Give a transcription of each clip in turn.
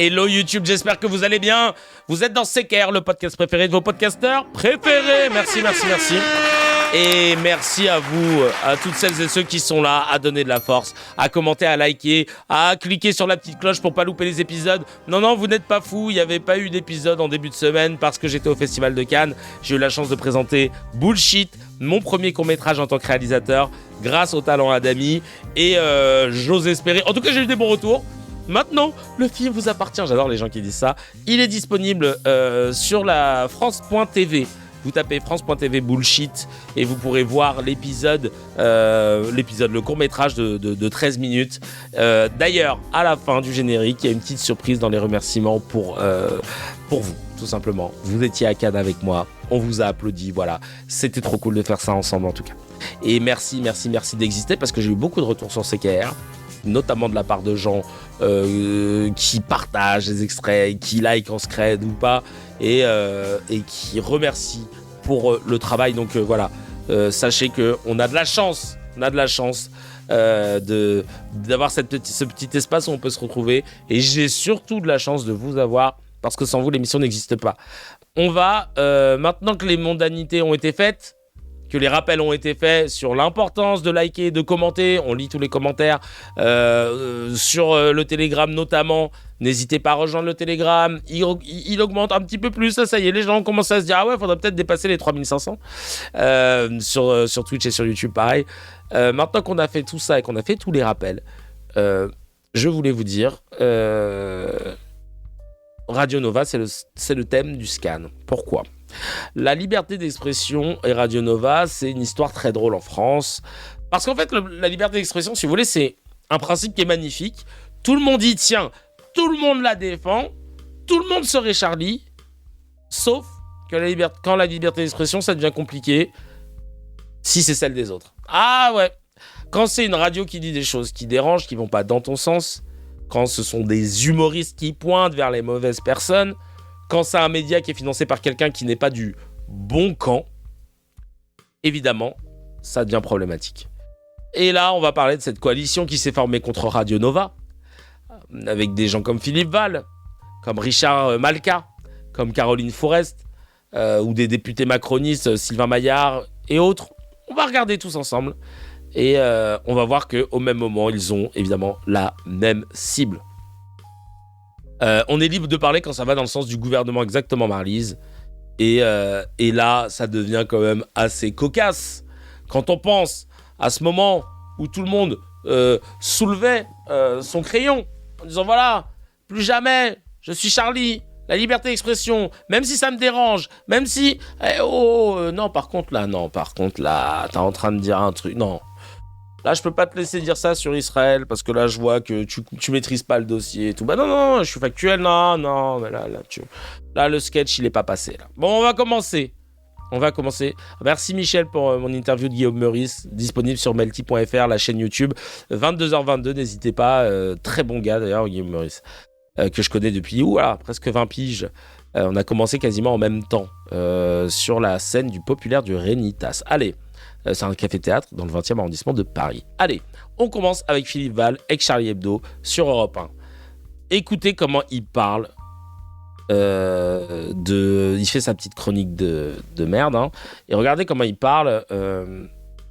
Hello YouTube, j'espère que vous allez bien. Vous êtes dans CKR, le podcast préféré de vos podcasteurs préférés. Merci. Et merci à vous, à toutes celles et ceux qui sont là, à donner de la force, à commenter, à liker, à cliquer sur la petite cloche pour pas louper les épisodes. Non, vous n'êtes pas fous, il n'y avait pas eu d'épisode en début de semaine parce que j'étais au Festival de Cannes. J'ai eu la chance de présenter Bullshit, mon premier court-métrage en tant que réalisateur, grâce au talent d'Adami. Et j'ose espérer, en tout cas j'ai eu des bons retours. Maintenant, le film vous appartient, j'adore les gens qui disent ça. Il est disponible sur la France.tv. Vous tapez France.tv Bullshit et vous pourrez voir l'épisode, le court-métrage de 13 minutes. D'ailleurs, à la fin du générique, il y a une petite surprise dans les remerciements pour vous, tout simplement. Vous étiez à Cannes avec moi, on vous a applaudi, voilà. C'était trop cool de faire ça ensemble en tout cas. Et merci d'exister parce que j'ai eu beaucoup de retours sur CKR, notamment de la part de gens qui partagent les extraits, qui like en scred ou pas, et qui remercient pour le travail. Donc voilà, sachez qu'on a de la chance, d'avoir ce petit espace où on peut se retrouver, et j'ai surtout de la chance de vous avoir, parce que sans vous l'émission n'existe pas. On va, maintenant que les mondanités ont été faites, que les rappels ont été faits sur l'importance de liker, de commenter. On lit tous les commentaires sur le Telegram notamment. N'hésitez pas à rejoindre le Telegram. Il augmente un petit peu plus. Ça y est, les gens commencent à se dire « Ah ouais, il faudrait peut-être dépasser les 3500 ». Sur Twitch et sur YouTube, pareil. Maintenant qu'on a fait tout ça et qu'on a fait tous les rappels, je voulais vous dire... Radio Nova, c'est le thème du scan. Pourquoi ? La liberté d'expression et Radio Nova, c'est une histoire très drôle en France. Parce qu'en fait, la liberté d'expression, si vous voulez, c'est un principe qui est magnifique. Tout le monde y tient, tout le monde la défend, tout le monde serait Charlie, sauf que quand la liberté d'expression, ça devient compliqué si c'est celle des autres. Ah ouais, quand c'est une radio qui dit des choses qui dérangent, qui vont pas dans ton sens, quand ce sont des humoristes qui pointent vers les mauvaises personnes, quand c'est un média qui est financé par quelqu'un qui n'est pas du bon camp, évidemment, ça devient problématique. Et là, on va parler de cette coalition qui s'est formée contre Radio Nova, avec des gens comme Philippe Val, comme Richard Malka, comme Caroline Forest, ou des députés macronistes, Sylvain Maillard et autres. On va regarder tous ensemble, et on va voir qu'au même moment, ils ont évidemment la même cible. On est libre de parler quand ça va dans le sens du gouvernement, exactement, Marlise. Et là, ça devient quand même assez cocasse. Quand on pense à ce moment où tout le monde soulevait son crayon en disant « Voilà, plus jamais, je suis Charlie, la liberté d'expression, même si ça me dérange, même si... non, par contre là, t'es en train de dire un truc... Non. Là, je peux pas te laisser dire ça sur Israël, parce que là, je vois que tu maîtrises pas le dossier et tout. Bah non, je suis factuel, non, mais là, le sketch, il est pas passé, là. Bon, on va commencer. Merci Michel pour mon interview de Guillaume Meurice, disponible sur melty.fr, la chaîne YouTube. 22h22, n'hésitez pas. Très bon gars, d'ailleurs, Guillaume Meurice, que je connais depuis, presque 20 piges. On a commencé quasiment en même temps sur la scène du populaire du Rénitas. Allez. C'est un café-théâtre dans le 20e arrondissement de Paris. Allez, on commence avec Philippe Val, avec Charlie Hebdo, sur Europe 1. Écoutez comment il parle. Il fait sa petite chronique de merde. Hein, et regardez comment il parle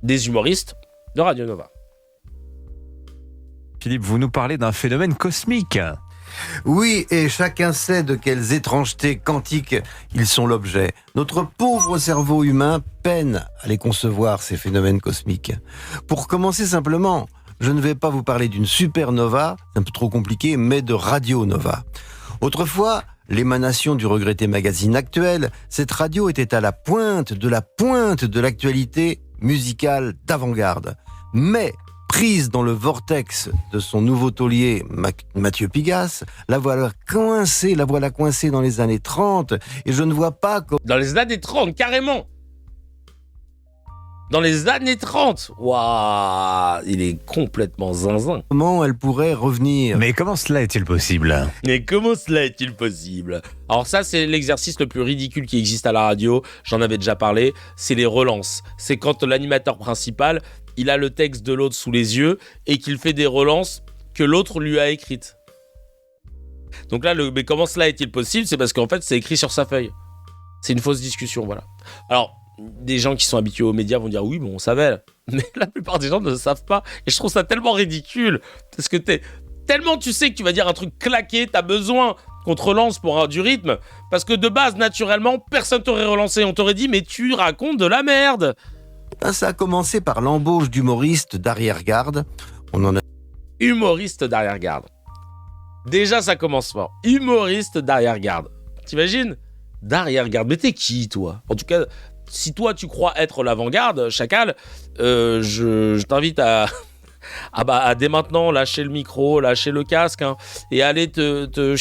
des humoristes de Radio Nova. Philippe, vous nous parlez d'un phénomène cosmique. Oui, et chacun sait de quelles étrangetés quantiques ils sont l'objet. Notre pauvre cerveau humain peine à les concevoir, ces phénomènes cosmiques. Pour commencer simplement, je ne vais pas vous parler d'une supernova, c'est un peu trop compliqué, mais de Radio Nova. Autrefois, l'émanation du regretté magazine Actuel, cette radio était à la pointe de l'actualité musicale d'avant-garde. Mais prise dans le vortex de son nouveau taulier Mathieu Pigasse, la voilà coincée dans les années 30, et je ne vois pas comment... Dans les années 30, carrément. Dans les années 30. Waouh, il est complètement zinzin. Comment elle pourrait revenir ? Mais comment cela est-il possible ? Alors ça, c'est l'exercice le plus ridicule qui existe à la radio. J'en avais déjà parlé. C'est les relances. C'est quand l'animateur principal... il a le texte de l'autre sous les yeux et qu'il fait des relances que l'autre lui a écrites. Donc là, mais comment cela est-il possible ? C'est parce qu'en fait, c'est écrit sur sa feuille. C'est une fausse discussion, voilà. Alors, des gens qui sont habitués aux médias vont dire oui, bon, on savait. Mais la plupart des gens ne le savent pas. Et je trouve ça tellement ridicule. Parce que tellement tu sais que tu vas dire un truc claqué, t'as besoin qu'on te relance pour du rythme. Parce que de base, naturellement, personne t'aurait relancé. On t'aurait dit, mais tu racontes de la merde. Ça a commencé par l'embauche d'humoristes d'arrière-garde. On en a... Humoriste d'arrière-garde. Déjà, ça commence fort. Humoriste d'arrière-garde. T'imagines ? D'arrière-garde. Mais t'es qui, toi ? En tout cas, si toi, tu crois être l'avant-garde, Chacal, je t'invite à dès maintenant lâcher le micro, lâcher le casque, hein, et aller te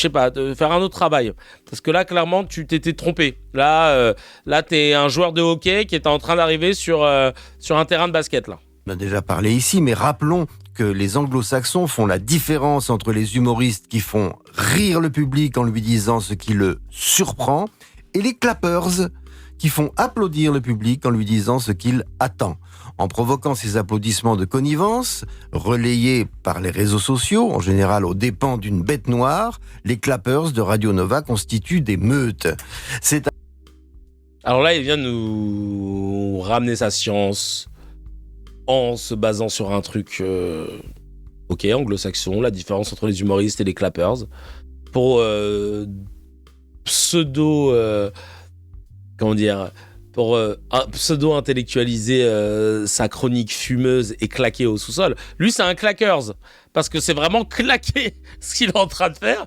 faire un autre travail. Parce que là, clairement, tu t'étais trompé. Là, t'es un joueur de hockey qui est en train d'arriver sur un terrain de basket, là. On a déjà parlé ici, mais rappelons que les anglo-saxons font la différence entre les humoristes qui font rire le public en lui disant ce qui le surprend et les clappers qui font applaudir le public en lui disant ce qu'il attend. En provoquant ces applaudissements de connivence, relayés par les réseaux sociaux, en général aux dépens d'une bête noire, les clappers de Radio Nova constituent des meutes. Alors là, il vient nous ramener sa science en se basant sur un truc anglo-saxon, la différence entre les humoristes et les clappers, pour pseudo-intellectualiser sa chronique fumeuse et claquer au sous-sol. Lui, c'est un claqueurs, parce que c'est vraiment claquer ce qu'il est en train de faire.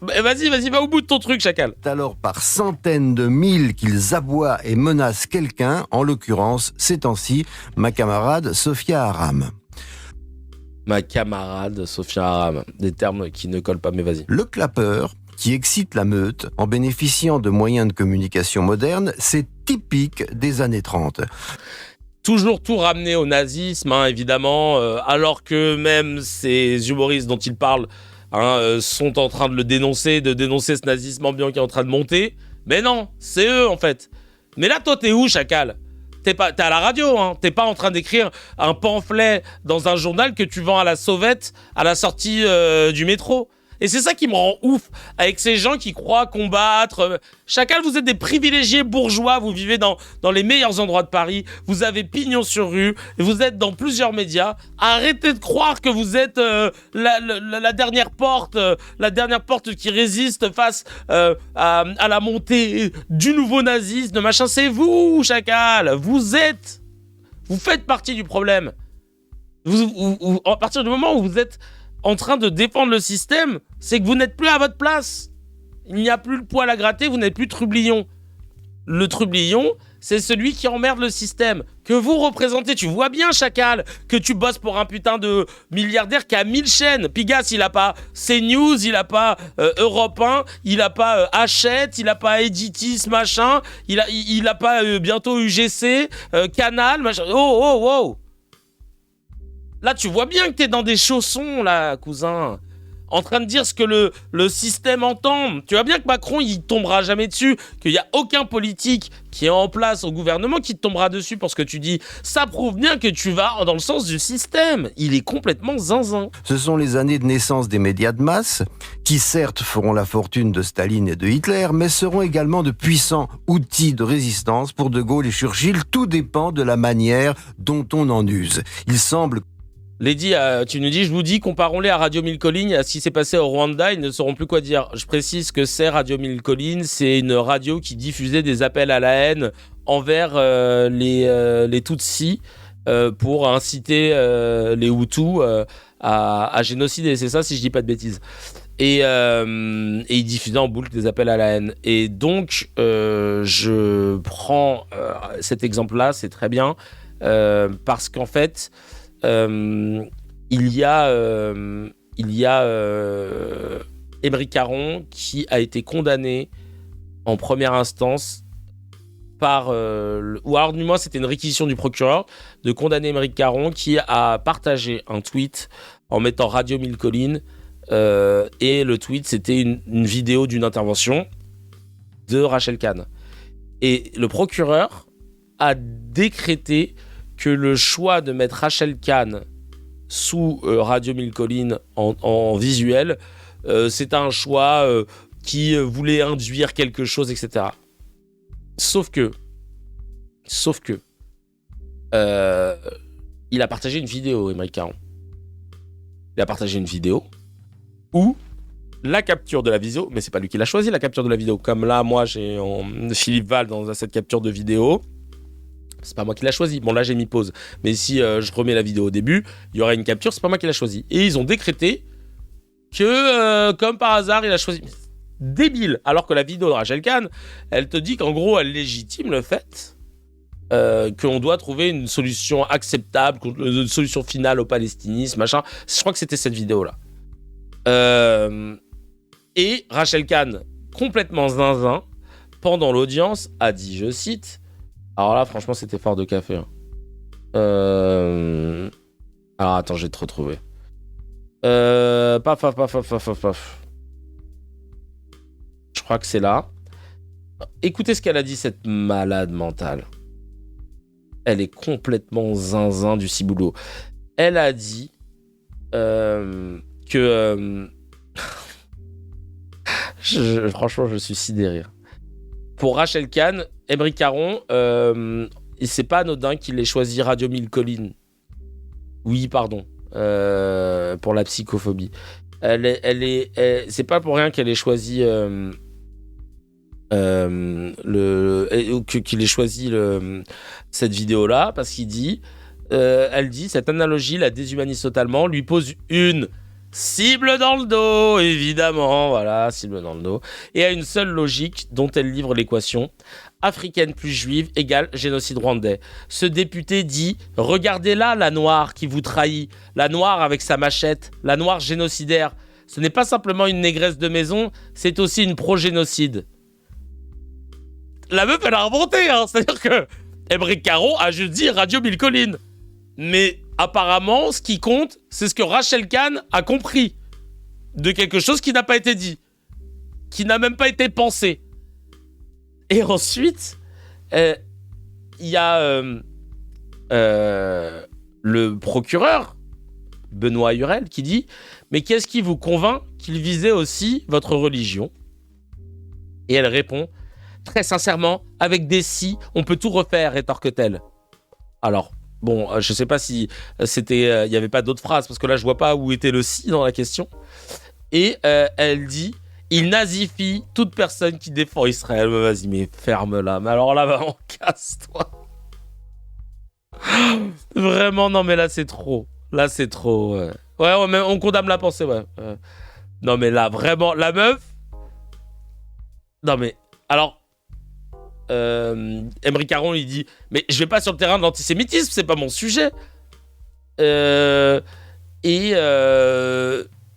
Vas-y, va au bout de ton truc, Chacal. C'est alors par centaines de mille qu'ils aboient et menacent quelqu'un, en l'occurrence, ces temps-ci, ma camarade Sophia Aram. Ma camarade Sophia Aram. Des termes qui ne collent pas, mais vas-y. Le clapeur, qui excite la meute en bénéficiant de moyens de communication modernes, c'est typique des années 30. Toujours tout ramené au nazisme, hein, évidemment, alors que même ces humoristes dont il parle sont en train de dénoncer ce nazisme ambiant qui est en train de monter. Mais non, c'est eux en fait. Mais là, toi, t'es où, Chacal ? T'es à la radio, hein. T'es pas en train d'écrire un pamphlet dans un journal que tu vends à la sauvette à la sortie du métro. Et c'est ça qui me rend ouf avec ces gens qui croient combattre. Chacal, vous êtes des privilégiés bourgeois, vous vivez dans les meilleurs endroits de Paris, vous avez pignon sur rue, et vous êtes dans plusieurs médias. Arrêtez de croire que vous êtes la dernière porte qui résiste face à la montée du nouveau nazisme, machin. C'est vous, Chacal, vous faites partie du problème. À partir du moment où vous êtes en train de défendre le système, c'est que vous n'êtes plus à votre place. Il n'y a plus le poil à gratter, vous n'êtes plus trublion. Le trublion, c'est celui qui emmerde le système, que vous représentez. Tu vois bien, Chacal, que tu bosses pour un putain de milliardaire qui a 1000 chaînes. Pigas, il a pas CNews, il a pas Europe 1, il a pas Hachette, il a pas Editis, machin, il a pas bientôt UGC, Canal, machin. Oh. Là, tu vois bien que t'es dans des chaussons, là, cousin. En train de dire ce que le système entend. Tu vois bien que Macron, il tombera jamais dessus. Qu'il n'y a aucun politique qui est en place au gouvernement qui te tombera dessus pour ce que tu dis. Ça prouve bien que tu vas dans le sens du système. Il est complètement zinzin. Ce sont les années de naissance des médias de masse, qui certes feront la fortune de Staline et de Hitler, mais seront également de puissants outils de résistance pour De Gaulle et Churchill. Tout dépend de la manière dont on en use. Il semble... Lady, tu nous dis, je vous dis, comparons-les à Radio Mille Collines, à ce qui s'est passé au Rwanda, ils ne sauront plus quoi dire. Je précise que c'est Radio Mille Collines, c'est une radio qui diffusait des appels à la haine envers les Tutsis pour inciter les Hutus à génocider. C'est ça, si je dis pas de bêtises. Et ils diffusaient en boucle des appels à la haine. Et donc, je prends cet exemple-là, c'est très bien, parce qu'en fait... il y a Aymeric Caron qui a été condamné en première instance par... ou alors du moins c'était une réquisition du procureur de condamner Aymeric Caron qui a partagé un tweet en mettant Radio Mille Collines et le tweet c'était une vidéo d'une intervention de Rachel Kahn. Et le procureur a décrété que le choix de mettre Rachel Kahn sous Radio Mille Collines en visuel c'est un choix qui voulait induire quelque chose, etc. Sauf que, il a partagé une vidéo, Émeric Caron. Il a partagé une vidéo où la capture de la vidéo, mais c'est pas lui qui l'a choisi, la capture de la vidéo. Comme là, moi, j'ai Philippe Val dans cette capture de vidéo. C'est pas moi qui l'a choisi. Bon, là, j'ai mis pause. Mais si je remets la vidéo au début, il y aura une capture, c'est pas moi qui l'a choisi. Et ils ont décrété que, comme par hasard, il a choisi. Débile. Alors que la vidéo de Rachel Kahn, elle te dit qu'en gros, elle légitime le fait qu'on doit trouver une solution acceptable, une solution finale au palestinisme, machin. Je crois que c'était cette vidéo-là. Et Rachel Kahn, complètement zinzin, pendant l'audience, a dit, je cite, alors là, franchement, c'était fort de café. Hein. Alors attends, je vais te retrouver. Paf. Je crois que c'est là. Écoutez ce qu'elle a dit, cette malade mentale. Elle est complètement zinzin du ciboulot. Elle a dit que... franchement, je suis sidéré. Pour Rachel Kahn, Émeric Caron, c'est pas anodin qu'il ait choisi Radio Mille Collines. Oui, pardon. Pour la psychophobie. C'est pas pour rien qu'elle ait choisi... qu'il ait choisi cette vidéo-là, parce qu'il dit... elle dit, cette analogie la déshumanise totalement, lui pose une... cible dans le dos, évidemment, voilà, cible dans le dos. Et a une seule logique dont elle livre l'équation. Africaine plus juive égale génocide rwandais. Ce député dit « Regardez là la noire qui vous trahit, la noire avec sa machette, la noire génocidaire. Ce n'est pas simplement une négresse de maison, c'est aussi une pro-génocide. » La meuf, elle a remonté, hein. C'est-à-dire que Émeric Caron a juste dit Radio Mille Collines. Mais apparemment, ce qui compte, c'est ce que Rachel Kahn a compris de quelque chose qui n'a pas été dit, qui n'a même pas été pensé. Et ensuite, il y a le procureur, Benoît Hurel, qui dit « Mais qu'est-ce qui vous convainc qu'il visait aussi votre religion ?» Et elle répond « Très sincèrement, avec des si, on peut tout refaire, rétorque-t-elle. » Alors, bon, je sais pas si c'était, y avait pas d'autres phrases, parce que là, je vois pas où était le si dans la question. Et elle dit, il nazifie toute personne qui défend Israël. Mais vas-y, mais ferme-la. Mais alors là, vraiment, casse-toi. Vraiment, non, mais là, c'est trop. Là, c'est trop. Ouais, on condamne la pensée, ouais. Non, mais là, vraiment, la meuf. Non, mais alors. Émeric Caron lui dit mais je vais pas sur le terrain de l'antisémitisme, c'est pas mon sujet. Ils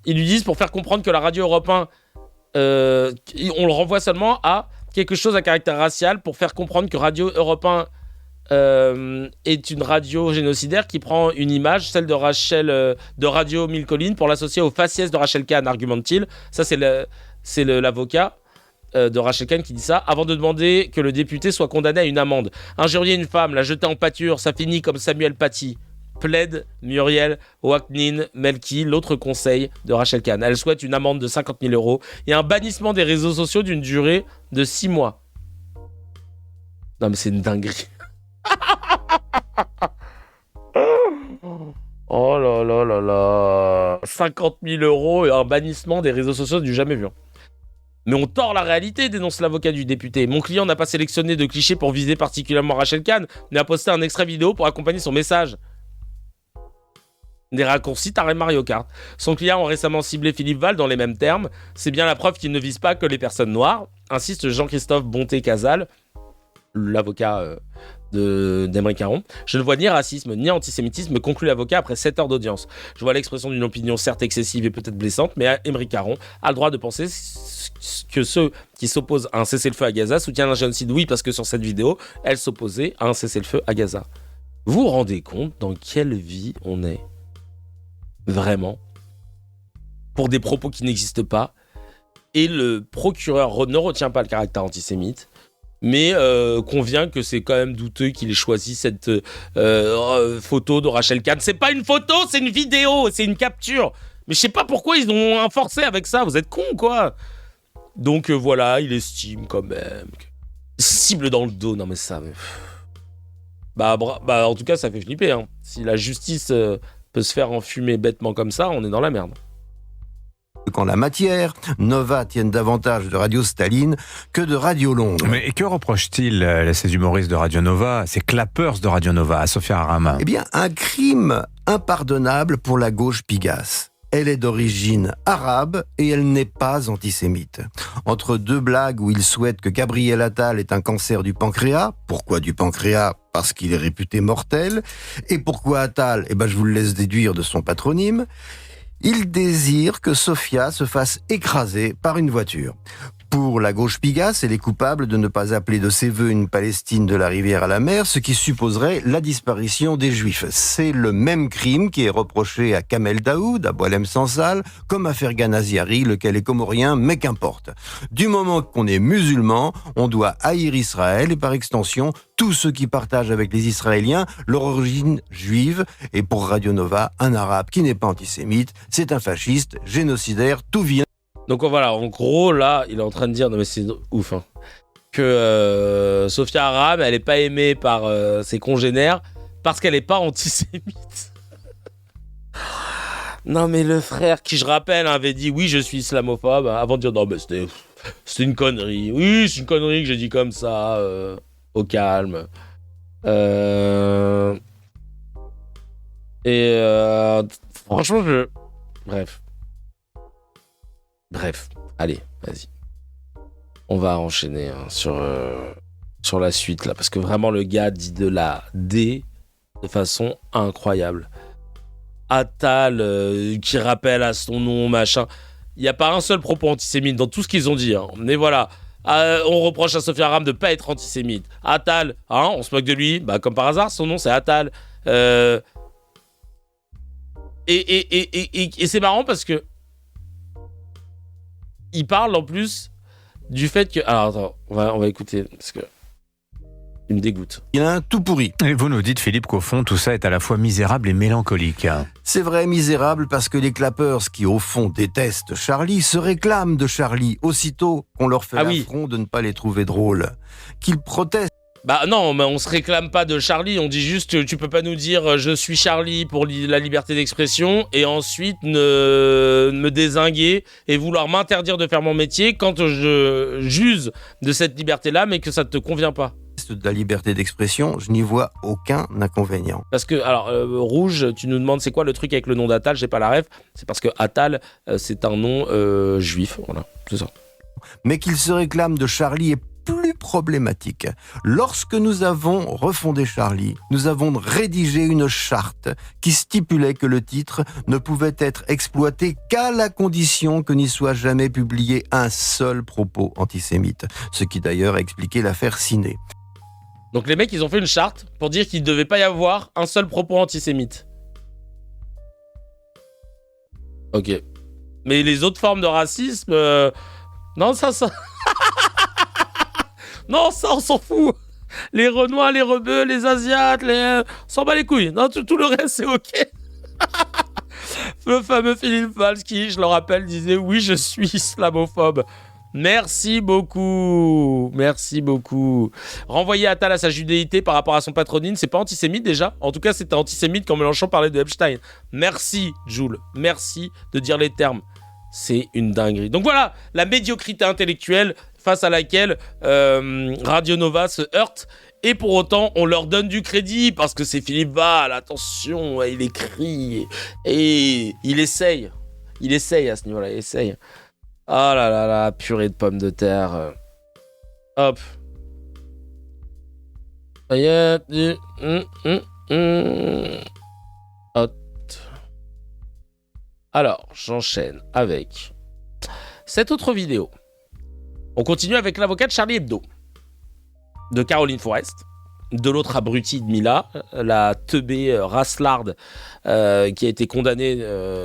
lui disent pour faire comprendre que la radio Europe 1 on le renvoie seulement à quelque chose à caractère racial pour faire comprendre que Radio Europe 1 est une radio génocidaire qui prend une image, celle de de Radio Mille Collines, pour l'associer au faciès de Rachel Kahn, argumente-t-il. Ça c'est l'avocat de Rachel Kahn qui dit ça, avant de demander que le député soit condamné à une amende. Injurier une femme, la jeter en pâture, ça finit comme Samuel Paty. Plaide Muriel Oaknin Melki, l'autre conseil de Rachel Kahn. Elle souhaite une amende de 50 000 € et un bannissement des réseaux sociaux d'une durée de 6 mois. Non mais c'est une dinguerie. Oh là là là là. 50 000 € et un bannissement des réseaux sociaux du jamais vu. Mais on tord la réalité, dénonce l'avocat du député. Mon client n'a pas sélectionné de clichés pour viser particulièrement Rachel Kahn, mais a posté un extrait vidéo pour accompagner son message. Des raccourcis tarés Mario Kart. Son client a récemment ciblé Philippe Val dans les mêmes termes. C'est bien la preuve qu'il ne vise pas que les personnes noires, insiste Jean-Christophe Bonté-Casal, l'avocat d'Émeric Caron. Je ne vois ni racisme ni antisémitisme, conclut l'avocat après 7 heures d'audience. Je vois l'expression d'une opinion certes excessive et peut-être blessante, mais Émeric Caron a le droit de penser que ceux qui s'opposent à un cessez-le-feu à Gaza soutiennent un génocide. Oui, parce que sur cette vidéo, elle s'opposait à un cessez-le-feu à Gaza. Vous vous rendez compte dans quelle vie on est ? Vraiment ? Pour des propos qui n'existent pas. Et le procureur ne retient pas le caractère antisémite, mais convient que c'est quand même douteux qu'il ait choisi cette photo de Rachel Kahn. C'est pas une photo, c'est une vidéo, c'est une capture. Mais je sais pas pourquoi ils ont un forcé avec ça. Vous êtes cons, quoi. Donc voilà, il estime quand même. Cible dans le dos. Non, mais ça. Mais... Bah, en tout cas, ça fait flipper. Hein. Si la justice peut se faire enfumer bêtement comme ça, on est dans la merde. Qu'en la matière, Nova tienne davantage de Radio Staline que de Radio Londres. Mais que reproche-t-il ces humoristes de Radio Nova, ces clappeurs de Radio Nova à Sophia Aram? Eh bien, un crime impardonnable pour la gauche pigasse. Elle est d'origine arabe et elle n'est pas antisémite. Entre deux blagues où il souhaite que Gabriel Attal ait un cancer du pancréas, pourquoi du pancréas? Parce qu'il est réputé mortel. Et pourquoi Attal? Eh ben, je vous le laisse déduire de son patronyme. Il désire que Sophia se fasse écraser par une voiture. Pour la gauche pigasse, elle est coupable de ne pas appeler de ses voeux une Palestine de la rivière à la mer, ce qui supposerait la disparition des Juifs. C'est le même crime qui est reproché à Kamel Daoud, à Boualem Sansal, comme à Fergan Aziari, lequel est comorien, mais qu'importe. Du moment qu'on est musulman, on doit haïr Israël et par extension, tous ceux qui partagent avec les Israéliens leur origine juive. Et pour Radio Nova, un arabe qui n'est pas antisémite, c'est un fasciste, génocidaire, tout vilain. Donc voilà, en gros, là, il est en train de dire, non mais c'est ouf, hein, que Sophia Aram, elle n'est pas aimée par ses congénères parce qu'elle n'est pas antisémite. Non mais le frère, qui je rappelle, avait dit, oui, je suis islamophobe, hein, avant de dire, non mais c'était une connerie. Oui, c'est une connerie que j'ai dit comme ça, au calme. Franchement, Bref, allez, vas-y. On va enchaîner hein, sur la suite, là, parce que vraiment, le gars dit de la D de façon incroyable. Attal, qui rappelle à son nom, machin. Il n'y a pas un seul propos antisémite dans tout ce qu'ils ont dit. Hein. Mais voilà, on reproche à Sophia Aram de ne pas être antisémite. Attal, hein, on se moque de lui. Bah, comme par hasard, son nom, c'est Attal. Et c'est marrant parce que il parle en plus du fait que... Alors attends, on va écouter, parce que il me dégoûte. Il a un tout pourri. Et vous nous dites, Philippe, qu'au fond, tout ça est à la fois misérable et mélancolique. C'est vrai, misérable, parce que les clappeurs qui, au fond, détestent Charlie, se réclament de Charlie, aussitôt qu'on leur fait l'affront de ne pas les trouver drôles. Qu'ils protestent. Bah non, mais on se réclame pas de Charlie, on dit juste tu peux pas nous dire je suis Charlie pour la liberté d'expression et ensuite me dézinguer et vouloir m'interdire de faire mon métier quand je j'use de cette liberté-là mais que ça ne te convient pas. De la liberté d'expression, je n'y vois aucun inconvénient. Parce que, alors, Rouge, tu nous demandes c'est quoi le truc avec le nom d'Attal, j'ai pas la ref, c'est parce que Attal, c'est un nom juif, voilà, c'est ça. Mais qu'il se réclame de Charlie est plus problématique. Lorsque nous avons refondé Charlie, nous avons rédigé une charte qui stipulait que le titre ne pouvait être exploité qu'à la condition que n'y soit jamais publié un seul propos antisémite. Ce qui d'ailleurs a expliqué l'affaire Ciné. Donc les mecs, ils ont fait une charte pour dire qu'il ne devait pas y avoir un seul propos antisémite. Ok. Mais les autres formes de racisme... Non, ça... Non, ça, on s'en fout. Les Renois, les Rebeux, les Asiates, on s'en bat les couilles. Non, tout le reste, c'est ok. Le fameux Philippe Valls qui, je le rappelle, disait « Oui, je suis islamophobe ». Merci beaucoup. Merci beaucoup. Renvoyer Attal à sa judéité par rapport à son patronyme, c'est pas antisémite déjà. En tout cas, c'était antisémite quand Mélenchon parlait de Epstein. Merci, Jules. Merci de dire les termes. C'est une dinguerie. Donc voilà, la médiocrité intellectuelle face à laquelle Radio Nova se heurte. Et pour autant, on leur donne du crédit parce que c'est Philippe Valls. Attention, il écrit et il essaye. Il essaye à ce niveau-là, il essaye. Oh là là là, purée de pommes de terre. Hop. Hop. Alors, j'enchaîne avec cette autre vidéo. On continue avec l'avocat de Charlie Hebdo, de Caroline Forest, de l'autre abruti de Mila, la teubée raslarde qui a été condamnée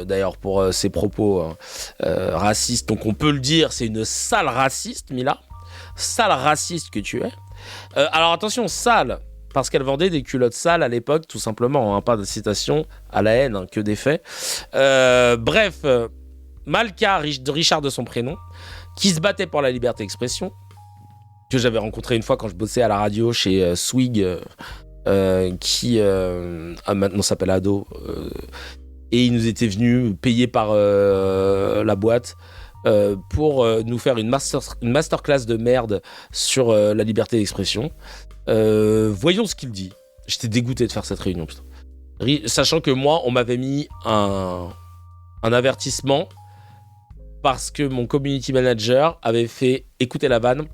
d'ailleurs pour ses propos racistes. Donc on peut le dire, c'est une sale raciste, Mila. Sale raciste que tu es. Alors attention, sale, parce qu'elle vendait des culottes sales à l'époque, tout simplement, hein, pas de citation à la haine, hein, que des faits. Bref, Malka, Richard de son prénom, qui se battait pour la liberté d'expression, que j'avais rencontré une fois quand je bossais à la radio chez Swig, qui maintenant s'appelle Ado, et il nous était venu payer par la boîte pour nous faire une masterclass de merde sur la liberté d'expression. Voyons ce qu'il dit. J'étais dégoûté de faire cette réunion, putain. Sachant que moi, on m'avait mis un avertissement parce que mon community manager avait fait écouter la vanne.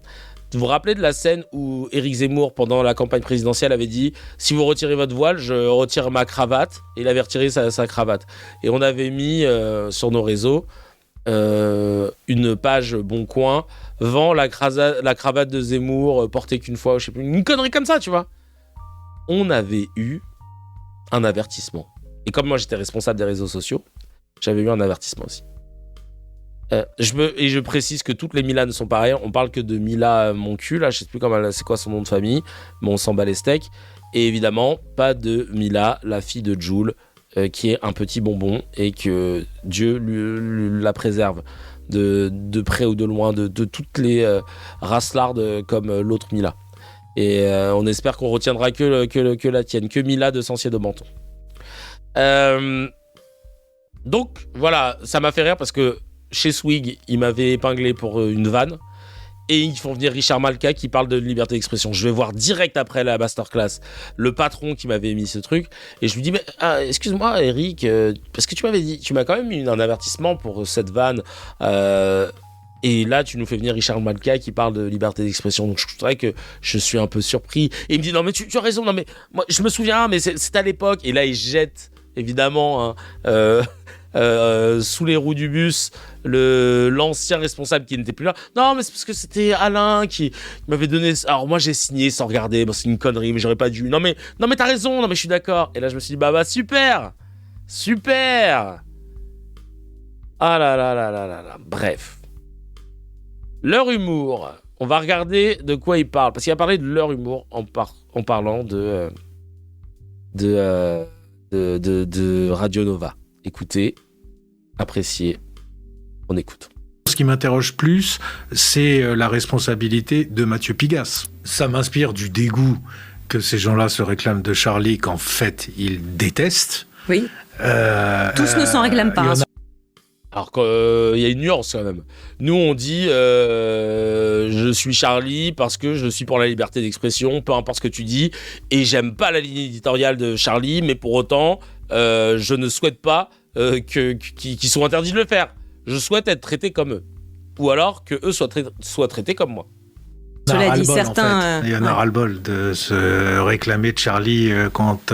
Vous vous rappelez de la scène où Éric Zemmour, pendant la campagne présidentielle, avait dit « Si vous retirez votre voile, je retire ma cravate ». Et il avait retiré sa cravate. Et on avait mis sur nos réseaux une page Bon Coin vend la cravate de Zemmour portée qu'une fois, je sais plus, une connerie comme ça, tu vois. On avait eu un avertissement. Et comme moi, j'étais responsable des réseaux sociaux, j'avais eu un avertissement aussi. Je précise que toutes les Mila ne sont pas pareilles. On parle que de Mila mon cul, là, je sais plus c'est quoi son nom de famille, mais on s'en bat les steaks. Et évidemment, pas de Mila, la fille de Jul, qui est un petit bonbon et que Dieu la préserve de près ou de loin de toutes les racelardes comme l'autre Mila. Et on espère qu'on retiendra que la tienne, que Mila de Sancier de Menton. Donc voilà, ça m'a fait rire parce que chez Swig, ils m'avaient épinglé pour une vanne. Et ils font venir Richard Malka qui parle de liberté d'expression. Je vais voir direct après la masterclass le patron qui m'avait mis ce truc. Et je lui dis, mais, excuse-moi Eric, parce que tu m'as quand même mis un avertissement pour cette vanne. Et là, tu nous fais venir Richard Malka qui parle de liberté d'expression. Donc je voudrais que je suis un peu surpris. Et il me dit, non mais tu as raison, non mais moi je me souviens, mais c'est à l'époque. Et là, il jette évidemment... sous les roues du bus l'ancien responsable qui n'était plus là. Non mais c'est parce que c'était Alain qui m'avait donné, alors moi j'ai signé sans regarder, bon, c'est une connerie mais j'aurais pas dû, non mais t'as raison, non mais je suis d'accord. Et là je me suis dit bah super ah là. Bref, leur humour, on va regarder de quoi il parle parce qu'il a parlé de leur humour en parlant de Radio Nova. Écoutez, appréciez, on écoute. Ce qui m'interroge plus, c'est la responsabilité de Mathieu Pigasse. Ça m'inspire du dégoût que ces gens-là se réclament de Charlie, qu'en fait, ils détestent. Oui. Tous ne s'en réclament pas. Alors qu'il y a une nuance quand même. Nous, on dit je suis Charlie parce que je suis pour la liberté d'expression, peu importe ce que tu dis, et j'aime pas la ligne éditoriale de Charlie, mais pour autant, je ne souhaite pas qu'ils soient interdits de le faire. Je souhaite être traité comme eux. Ou alors que eux soient traités comme moi. Cela dit, certains... Il y en a ras-le-bol de se réclamer de Charlie quand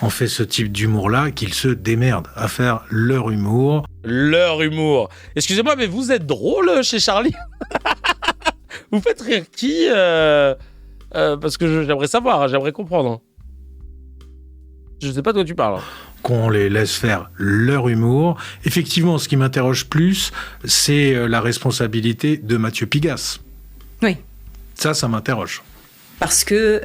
on fait ce type d'humour-là, qu'ils se démerdent à faire leur humour. Leur humour. Excusez-moi, mais vous êtes drôle chez Charlie. Vous faites rire qui parce que j'aimerais savoir, j'aimerais comprendre. Je sais pas de quoi tu parles. Qu'on les laisse faire leur humour. Effectivement, ce qui m'interroge plus, c'est la responsabilité de Mathieu Pigasse. Oui. Ça m'interroge. Parce que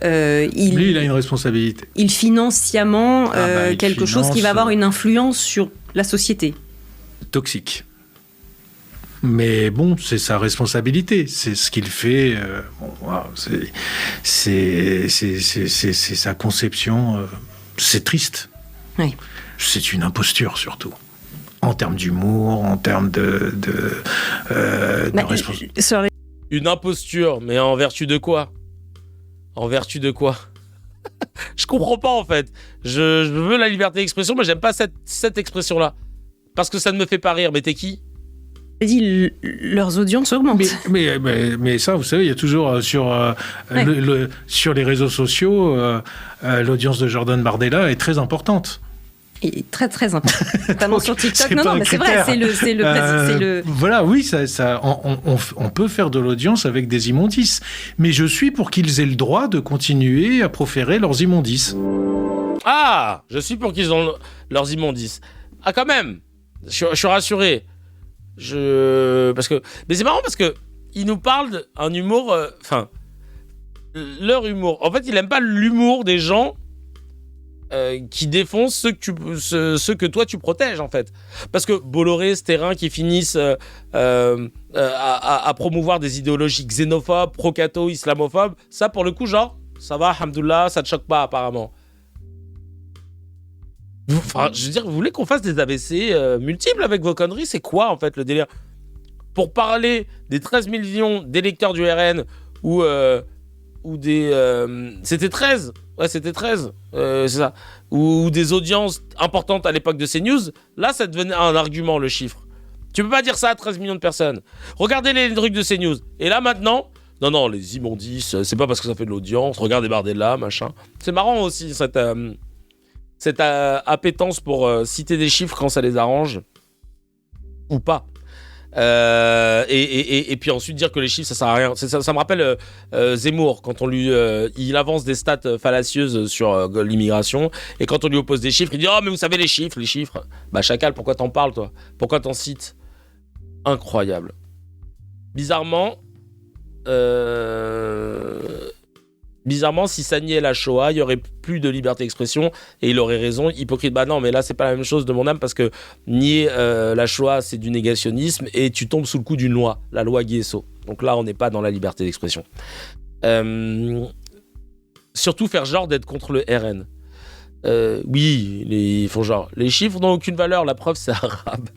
lui, il a une responsabilité. Il finance sciemment quelque chose qui va avoir une influence sur la société. Toxique. Mais bon, c'est sa responsabilité. C'est ce qu'il fait. C'est sa conception. C'est triste. Oui. C'est une imposture, surtout. En termes d'humour, en termes de responsabilité. Une imposture, mais en vertu de quoi ? En vertu de quoi ? Je comprends pas, en fait. Je veux la liberté d'expression, mais j'aime pas cette expression-là. Parce que ça ne me fait pas rire. Mais t'es qui ? J'ai dit, leurs audiences augmentent. Mais ça, vous savez, il y a toujours sur les réseaux sociaux, l'audience de Jordan Bardella est très importante. Et très très important, notamment sur TikTok. Non, mais c'est vrai, c'est le. Voilà, oui, on peut faire de l'audience avec des immondices, mais je suis pour qu'ils aient le droit de continuer à proférer leurs immondices. Ah, je suis pour qu'ils ont leurs immondices. Ah, quand même, je suis rassuré. Mais c'est marrant parce que il nous parle d'un humour. leur humour. En fait, il aime pas l'humour des gens qui défoncent ceux que toi tu protèges, en fait. Parce que Bolloré, Sterrin qui finissent à promouvoir des idéologies xénophobes, pro-cato, islamophobes, ça pour le coup, genre, ça va, alhamdoulilah, ça te choque pas apparemment. Enfin, je veux dire, vous voulez qu'on fasse des AVC multiples avec vos conneries? C'est quoi en fait le délire? Pour parler des 13 millions d'électeurs du RN ou des... c'était 13. Ouais, c'était 13. C'est ça. Ou des audiences importantes à l'époque de CNews. Là, ça devenait un argument, le chiffre. Tu peux pas dire ça à 13 millions de personnes. Regardez les trucs de CNews. Et là, maintenant... Non, les immondices, c'est pas parce que ça fait de l'audience. Regardez Bardella, machin. C'est marrant aussi, cette appétence pour citer des chiffres quand ça les arrange. Ou pas. Et puis ensuite dire que les chiffres ça sert à rien. Ça me rappelle Zemmour quand on lui il avance des stats fallacieuses sur l'immigration et quand on lui oppose des chiffres il dit oh mais vous savez les chiffres. Bah chacal, pourquoi t'en parles toi? Pourquoi t'en cites? Incroyable. Bizarrement si ça niait la Shoah, il y aurait plus de liberté d'expression et il aurait raison. Hypocrite, bah non, mais là c'est pas la même chose de mon âme parce que nier la Shoah c'est du négationnisme et tu tombes sous le coup d'une loi, la loi Guesso. Donc là on n'est pas dans la liberté d'expression. Surtout faire genre d'être contre le RN. Oui, ils font genre. Les chiffres n'ont aucune valeur, la preuve c'est arabe.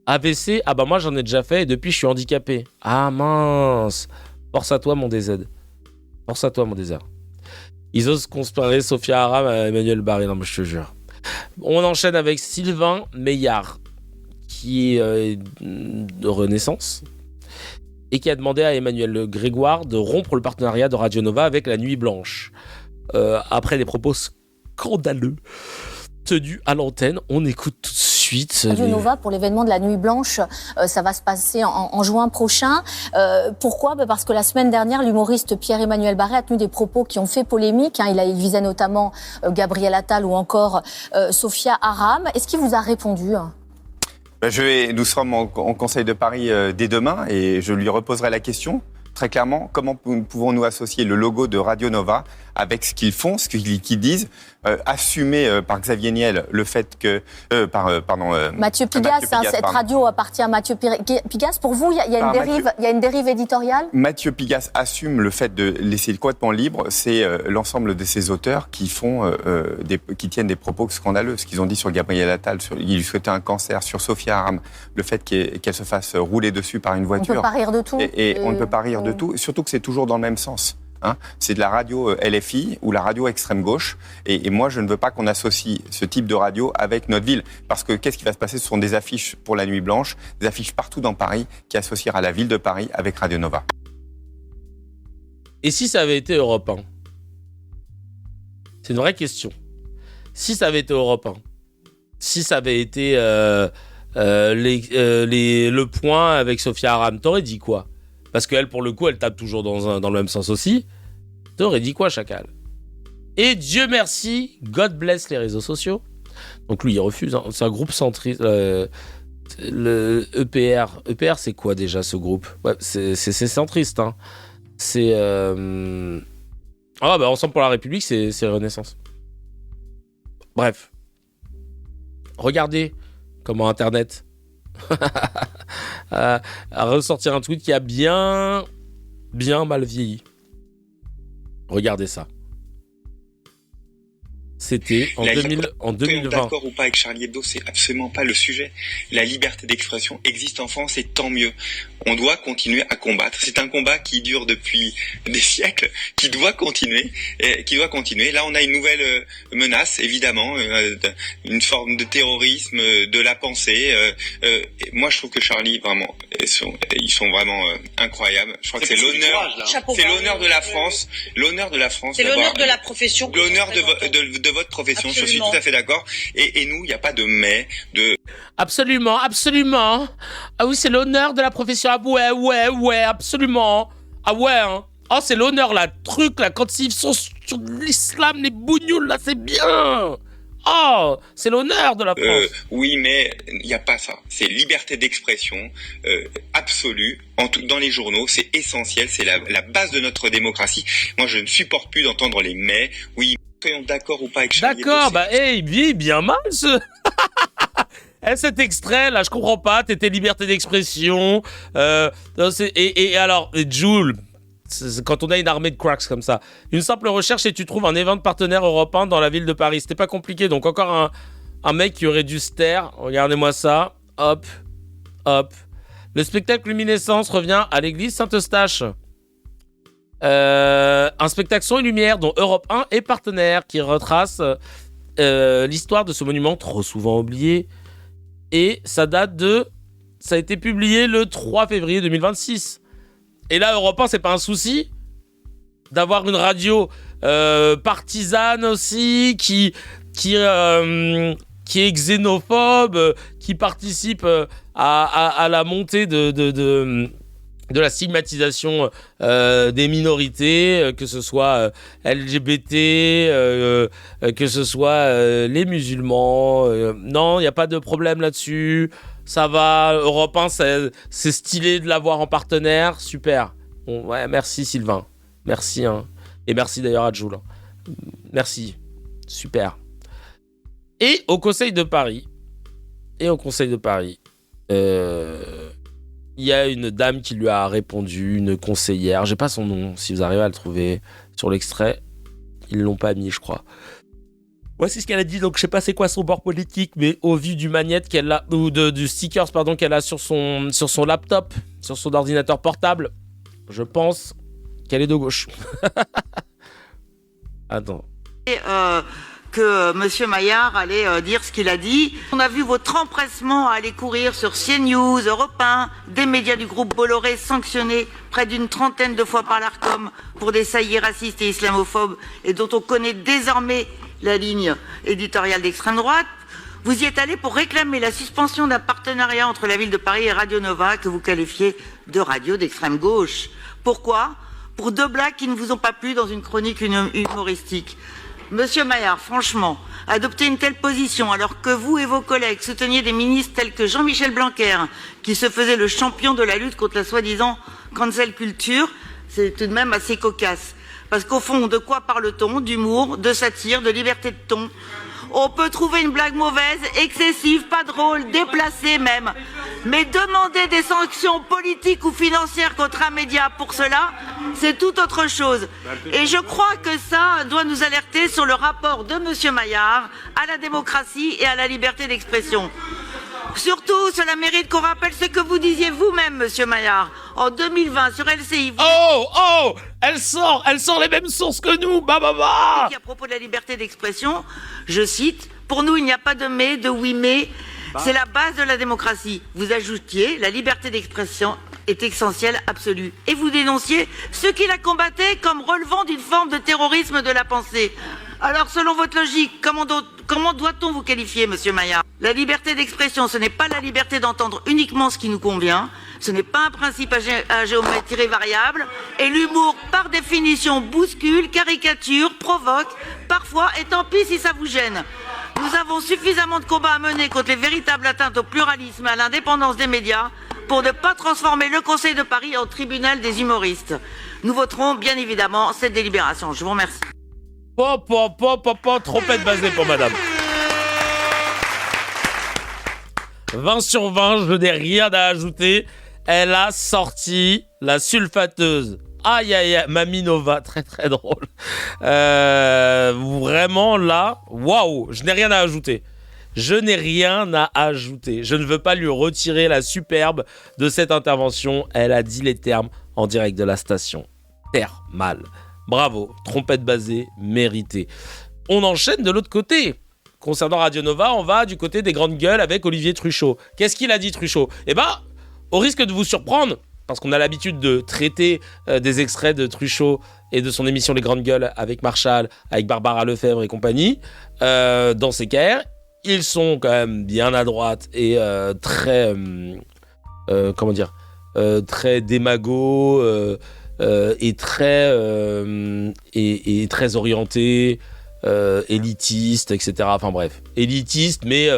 AVC, ah bah moi j'en ai déjà fait et depuis je suis handicapé. Ah mince. Force à toi mon DZ. Force à toi mon désert. Ils osent comparer Sophia Aram à Emmanuel Barré, non mais je te jure. On enchaîne avec Sylvain Meillard, qui est de Renaissance, et qui a demandé à Emmanuel Grégoire de rompre le partenariat de Radio Nova avec La Nuit Blanche. Après des propos scandaleux tenus à l'antenne, on écoute tout de suite. Radio Nova pour l'événement de la Nuit Blanche, ça va se passer en juin prochain. Pourquoi? Parce que la semaine dernière, l'humoriste Pierre-Emmanuel Barré a tenu des propos qui ont fait polémique. Il visait notamment Gabriel Attal ou encore Sophia Aram. Est-ce qu'il vous a répondu? Nous sommes en Conseil de Paris dès demain et je lui reposerai la question. Très clairement, comment pouvons-nous associer le logo de Radio Nova avec ce qu'ils font, ce qu'ils disent, assumé par Xavier Niel le fait que... Mathieu Pigasse, cette radio appartient à Mathieu Pigasse. Pour vous, il y a une dérive éditoriale? Mathieu Pigasse assume le fait de laisser complètement libre. C'est l'ensemble de ces auteurs qui qui tiennent des propos scandaleux. Ce qu'ils ont dit sur Gabriel Attal, il lui souhaitait un cancer, sur Sophia Aram, le fait qu'elle se fasse rouler dessus par une voiture. On ne peut pas rire de tout. Et on ne peut pas rire de tout, surtout que c'est toujours dans le même sens. C'est de la radio LFI ou la radio extrême gauche. Et moi, je ne veux pas qu'on associe ce type de radio avec notre ville. Parce que qu'est-ce qui va se passer? Ce sont des affiches pour la Nuit Blanche, des affiches partout dans Paris qui associera la ville de Paris avec Radio Nova. Et si ça avait été Europe 1? C'est une vraie question. Si ça avait été Europe 1, si ça avait été Le Point avec Sophia Aram, t'aurais dit quoi? Parce qu'elle, pour le coup, elle tape toujours dans le même sens aussi. T'aurais dit quoi, chacal? Et Dieu merci, God bless les réseaux sociaux. Donc lui, il refuse. C'est un groupe centriste. Le EPR. EPR, c'est quoi déjà, ce groupe? Ouais, c'est centriste. Hein. C'est... Ensemble pour la République, c'est Renaissance. Bref. Regardez comment Internet... à ressortir un tweet qui a bien mal vieilli. Regardez ça. C'était en 2020. D'accord ou pas avec Charlie Hebdo, c'est absolument pas le sujet. La liberté d'expression existe en France et tant mieux. On doit continuer à combattre. C'est un combat qui dure depuis des siècles, qui doit continuer. Là, on a une nouvelle menace, évidemment, une forme de terrorisme, de la pensée. Moi, je trouve que Charlie, vraiment, ils sont vraiment incroyables. Je crois que c'est l'honneur de la France. L'honneur de la France. C'est l'honneur de la profession. L'honneur de votre profession. Absolument. Je suis tout à fait d'accord. Et nous, il n'y a pas de mais, Absolument. Ah oui, c'est l'honneur de la profession. Ah ouais, absolument. Ah ouais, hein. Oh, c'est l'honneur, là, truc, là, quand ils sont sur l'islam, les bougnoules, là, c'est bien. Oh, c'est l'honneur de la France. Oui, mais il n'y a pas ça. C'est liberté d'expression absolue dans les journaux. C'est essentiel. C'est la base de notre démocratie. Moi, je ne supporte plus d'entendre les mais. Oui, soyons d'accord ou pas avec Charlie Hebdo. D'accord, il vit bien mal ce... cet extrait là, je comprends pas. T'étais liberté d'expression. Et alors, Jules, quand on a une armée de cracks comme ça, une simple recherche et tu trouves un event partenaire européen dans la ville de Paris. C'était pas compliqué. Donc encore un mec qui aurait dû se taire. Regardez-moi ça. Hop. Le spectacle Luminescence revient à l'église Saint-Eustache. Un spectacle son et lumière dont Europe 1 est partenaire, qui retrace l'histoire de ce monument trop souvent oublié. Et ça a été publié le 3 février 2026. Et là, Europe 1, c'est pas un souci d'avoir une radio partisane aussi, qui est xénophobe, qui participe à la montée de la stigmatisation des minorités, que ce soit LGBT, que ce soit les musulmans. Non, il n'y a pas de problème là-dessus. Ça va, Europe 1, c'est stylé de l'avoir en partenaire. Super. Bon, ouais, merci Sylvain. Merci. Hein. Et merci d'ailleurs à Jules. Merci. Super. Et au Conseil de Paris, il y a une dame qui lui a répondu, une conseillère. J'ai pas son nom, si vous arrivez à le trouver sur l'extrait. Ils l'ont pas mis, je crois. Voici ce qu'elle a dit, donc je sais pas c'est quoi son bord politique, mais au vu du magnète qu'elle a, ou du stickers qu'elle a sur son laptop, sur son ordinateur portable, je pense qu'elle est de gauche. Attends. Que M. Maillard allait dire ce qu'il a dit. On a vu votre empressement à aller courir sur CNews, Europe 1, des médias du groupe Bolloré sanctionnés près d'une trentaine de fois par l'Arcom pour des saillies racistes et islamophobes et dont on connaît désormais la ligne éditoriale d'extrême droite. Vous y êtes allé pour réclamer la suspension d'un partenariat entre la ville de Paris et Radio Nova que vous qualifiez de radio d'extrême gauche. Pourquoi ? Pour 2 blagues qui ne vous ont pas plu dans une chronique humoristique. Monsieur Maillard, franchement, adopter une telle position alors que vous et vos collègues souteniez des ministres tels que Jean-Michel Blanquer, qui se faisait le champion de la lutte contre la soi-disant cancel culture, c'est tout de même assez cocasse. Parce qu'au fond, de quoi parle-t-on ? D'humour, de satire, de liberté de ton ? On peut trouver une blague mauvaise, excessive, pas drôle, déplacée même. Mais demander des sanctions politiques ou financières contre un média pour cela, c'est tout autre chose. Et je crois que ça doit nous alerter sur le rapport de M. Maillard à la démocratie et à la liberté d'expression. Surtout, cela mérite qu'on rappelle ce que vous disiez vous-même, Monsieur Maillard, en 2020 sur LCI. Elle sort les mêmes sources que nous, À propos de la liberté d'expression, je cite, pour nous, il n'y a pas de mais, de oui mais, c'est la base de la démocratie. Vous ajoutiez, la liberté d'expression est essentielle, absolue. Et vous dénonciez ceux qui la combattaient comme relevant d'une forme de terrorisme de la pensée. Alors, selon votre logique, comment doit-on vous qualifier, Monsieur Maillard ? La liberté d'expression, ce n'est pas la liberté d'entendre uniquement ce qui nous convient, ce n'est pas un principe à géométrie variable, et l'humour, par définition, bouscule, caricature, provoque, parfois, et tant pis si ça vous gêne. Nous avons suffisamment de combats à mener contre les véritables atteintes au pluralisme et à l'indépendance des médias pour ne pas transformer le Conseil de Paris en tribunal des humoristes. Nous voterons, bien évidemment, cette délibération. Je vous remercie. Trompette basée pour madame. 20 sur 20, je n'ai rien à ajouter. Elle a sorti la sulfateuse. Aïe, Mamie Nova, très très drôle. Vraiment là, waouh, je n'ai rien à ajouter. Je ne veux pas lui retirer la superbe de cette intervention. Elle a dit les termes en direct de la station. Thermal. Bravo, trompette basée, méritée. On enchaîne de l'autre côté. Concernant Radio Nova, on va du côté des grandes gueules avec Olivier Truchot. Qu'est-ce qu'il a dit, Truchot ? Au risque de vous surprendre, parce qu'on a l'habitude de traiter des extraits de Truchot et de son émission Les Grandes Gueules avec Marshall, avec Barbara Lefebvre et compagnie, dans CKR, ils sont quand même bien à droite et très démago et très orientés élitiste, etc. Enfin bref, élitiste, mais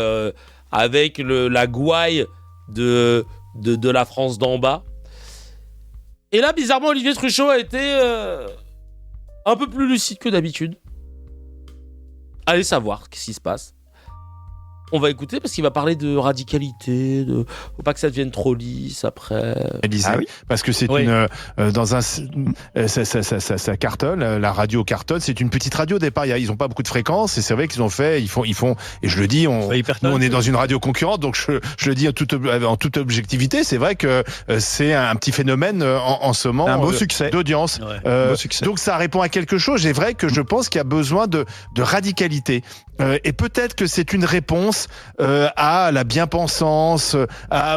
avec la gouaille de la France d'en bas. Et là, bizarrement, Olivier Truchot a été un peu plus lucide que d'habitude. Allez savoir qu'est-ce qui se passe. On va écouter parce qu'il va parler de radicalité, faut pas que ça devienne trop lisse après. Ah oui, parce que c'est ça cartonne, la radio cartonne, c'est une petite radio au départ, ils ont pas beaucoup de fréquences et c'est vrai qu'ils ils font et je le dis, nous on est dans une radio concurrente, donc je le dis en toute objectivité, c'est vrai que c'est un petit phénomène en ce moment, un beau succès d'audience. Beau succès. Donc ça répond à quelque chose, et c'est vrai que je pense qu'il y a besoin de radicalité. Et peut-être que c'est une réponse à la bien-pensance,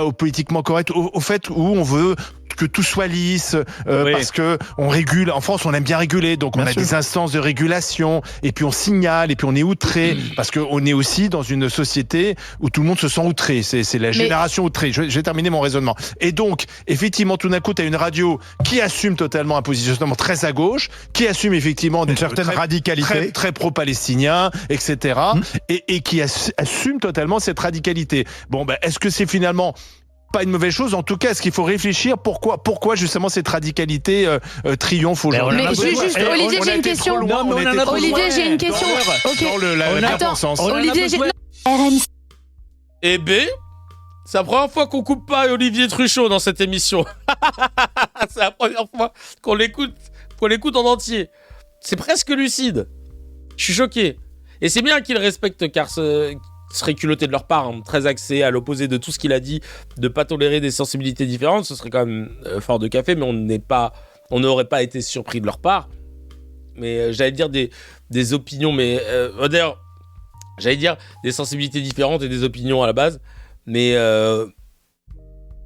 au politiquement correct, au fait où on veut que tout soit lisse, parce que on régule. En France, on aime bien réguler, donc on a des instances de régulation, et puis on signale, et puis on est outré, parce qu'on est aussi dans une société où tout le monde se sent outré. C'est la génération outrée. Je vais terminer mon raisonnement. Et donc, effectivement, tout d'un coup, tu as une radio qui assume totalement un positionnement très à gauche, qui assume effectivement une certaine radicalité, très pro-palestinien, etc., et qui assume totalement cette radicalité. Bon, est-ce que c'est finalement pas une mauvaise chose? En tout cas, est-ce qu'il faut réfléchir pourquoi justement cette radicalité triomphe aujourd'hui? Mais Olivier, j'ai une question. Olivier, j'ai une question. Olivier, Et B, c'est la première fois qu'on coupe pas Olivier Truchot dans cette émission. C'est la première fois qu'on l'écoute en entier. C'est presque lucide. Je suis choqué. Et c'est bien qu'il respecte, car ce serait culotté de leur part, très axé à l'opposé de tout ce qu'il a dit, de pas tolérer des sensibilités différentes. Ce serait quand même fort de café, mais on n'aurait pas été surpris de leur part. Mais j'allais dire des opinions, mais d'ailleurs, j'allais dire des sensibilités différentes et des opinions à la base, mais